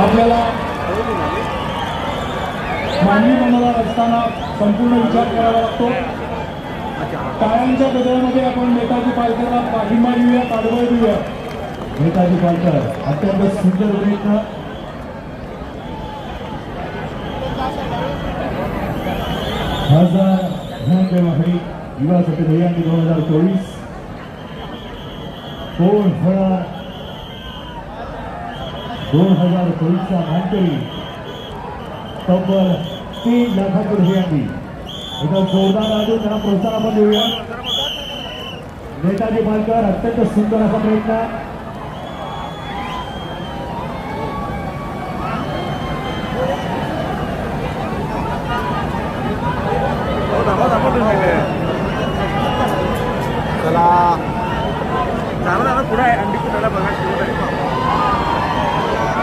आपल्याला मानवी मनोभाव असताना संपूर्ण विचार करावा लागतो. टाळ्यांच्या गजरामध्ये आपण नेताजी पालकरला पाठिंबा देऊया, पाठबळ देऊया. नेताजी पालकर अत्यंत सुंदर प्रयत्न. खासदार धनंजय महाडी युवा शक्ती दहीहंडी 2024 कोण होणार 2024चा मानकरी तब्बल 3 लाखाची दहीहंडी. एका जोरदार राजू त्यांना प्रोत्साहन आपण देऊया. नेताजी पालकर अत्यंत सुंदर असा प्रयत्न.